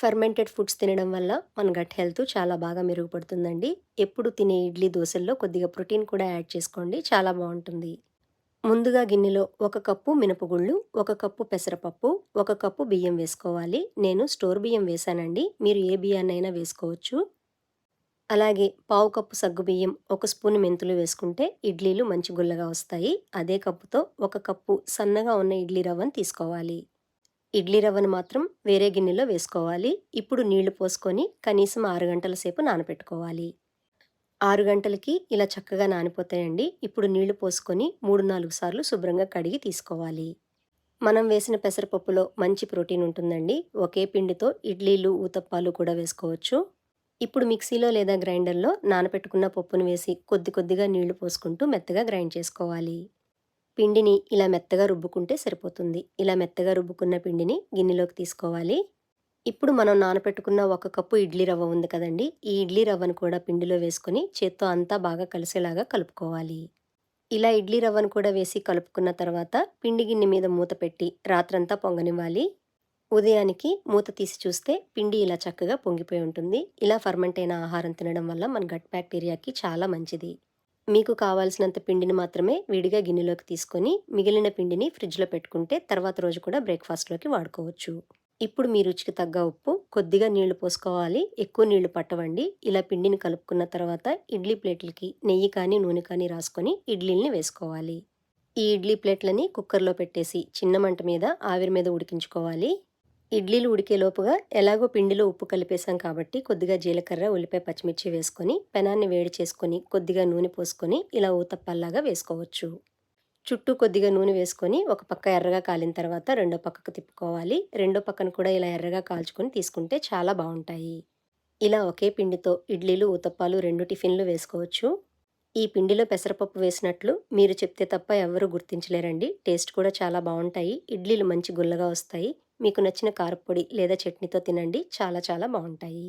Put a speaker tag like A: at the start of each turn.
A: Fermented foods తినడం వల్ల మన గట్ హెల్త్ చాలా బాగా మెరుగుపడుతుందండి. ఎప్పుడు తినే ఇడ్లీ, దోసల్లో కొద్దిగా ప్రోటీన్ కూడా యాడ్ చేసుకోండి. చాలా బావుంటుంది. ముందుగా గిన్నెలో 1 కప్పు మినపగుళ్ళు, 1 కప్పు పెసరపప్పు, 1 కప్పు బియ్యం వేసుకోవాలి. నేను స్టోర్ బియ్యం వేశానండి. మీరు ఏ బియ్యాన్నైనా వేసుకోవచ్చు. అలాగే పావు కప్పు సగ్గుబియ్యం, 1 స్పూన్ మెంతులు వేసుకుంటే ఇడ్లీలు మంచి గుల్లగా వస్తాయి. అదే కప్పుతో 1 కప్పు సన్నగా ఉన్న ఇడ్లీ రవ్వను తీసుకోవాలి. ఇడ్లీ రవ్వను మాత్రం వేరే గిన్నెలో వేసుకోవాలి. ఇప్పుడు నీళ్లు పోసుకొని కనీసం 6 గంటల సేపు నానపెట్టుకోవాలి. 6 గంటలకి ఇలా చక్కగా నానిపోతాయండి. ఇప్పుడు నీళ్లు పోసుకొని 3, 4 సార్లు శుభ్రంగా కడిగి తీసుకోవాలి. మనం వేసిన పెసరపప్పులో మంచి ప్రోటీన్ ఉంటుందండి. ఒకే పిండితో ఇడ్లీలు, ఊతప్పాలు కూడా వేసుకోవచ్చు. ఇప్పుడు మిక్సీలో లేదా గ్రైండర్‌లో నానపెట్టుకున్న పప్పును వేసి కొద్ది కొద్దిగా నీళ్లు పోసుకుంటూ మెత్తగా గ్రైండ్ చేసుకోవాలి. పిండిని ఇలా మెత్తగా రుబ్బుకుంటే సరిపోతుంది. ఇలా మెత్తగా రుబ్బుకున్న పిండిని గిన్నెలోకి తీసుకోవాలి. ఇప్పుడు మనం నానపెట్టుకున్న 1 కప్పు ఇడ్లీ రవ్వ ఉంది కదండీ! ఈ ఇడ్లీ రవ్వను కూడా పిండిలో వేసుకొని చేత్తో అంతా బాగా కలిసేలాగా కలుపుకోవాలి. ఇలా ఇడ్లీ రవ్వను కూడా వేసి కలుపుకున్న తర్వాత పిండి గిన్నె మీద మూత పెట్టి రాత్రంతా పొంగనివ్వాలి. ఉదయానికి మూత తీసి చూస్తే పిండి ఇలా చక్కగా పొంగిపోయి ఉంటుంది. ఇలా ఫర్మెంట్ అయిన ఆహారం తినడం వల్ల మన గట్ బ్యాక్టీరియాకి చాలా మంచిది. మీకు కావాల్సినంత పిండిని మాత్రమే విడిగా గిన్నెలోకి తీసుకొని మిగిలిన పిండిని ఫ్రిడ్జ్‌లో పెట్టుకుంటే తర్వాత రోజు కూడా బ్రేక్‌ఫాస్ట్‌లోకి వాడుకోవచ్చు. ఇప్పుడు మీ రుచికి తగ్గ ఉప్పు, కొద్దిగా నీళ్లు పోసుకోవాలి. ఎక్కువ నీళ్లు పట్టవండి. ఇలా పిండిని కలుపుకున్న తర్వాత ఇడ్లీ ప్లేట్‌లకి నెయ్యి కానీ, నూనె కానీ రాసుకొని ఇడ్లీల్ని వేసుకోవాలి. ఈ ఇడ్లీ ప్లేట్‌లని కుక్కర్‌లో పెట్టేసి చిన్న మంట మీద ఆవిరి మీద ఉడికించుకోవాలి. ఇడ్లీలు ఉడికేలోపుగా ఎలాగో పిండిలో ఉప్పు కలిపేసాం కాబట్టి కొద్దిగా జీలకర్ర, ఉల్లిపాయ, పచ్చిమిర్చి వేసుకొని పెనాన్ని వేడి చేసుకొని కొద్దిగా నూనె పోసుకొని ఇలా ఊతప్పల్లాగా వేసుకోవచ్చు. చుట్టూ కొద్దిగా నూనె వేసుకొని ఒక పక్క ఎర్రగా కాలిన తర్వాత రెండో పక్కకు తిప్పుకోవాలి. రెండో పక్కన కూడా ఇలా ఎర్రగా కాల్చుకొని తీసుకుంటే చాలా బావుంటాయి. ఇలా ఒకే పిండితో ఇడ్లీలు, ఊతప్పాలు 2 టిఫిన్‌లు వేసుకోవచ్చు. ఈ పిండిలో పెసరపప్పు వేసినట్లు మీరు చెప్తే తప్ప ఎవ్వరూ గుర్తించలేరండి. టేస్ట్ కూడా చాలా బావుంటాయి. ఇడ్లీలు మంచి గుల్లగా వస్తాయి. మీకు నచ్చిన కారప్పొడి లేదా చట్నీతో తినండి. చాలా చాలా బావుంటాయి.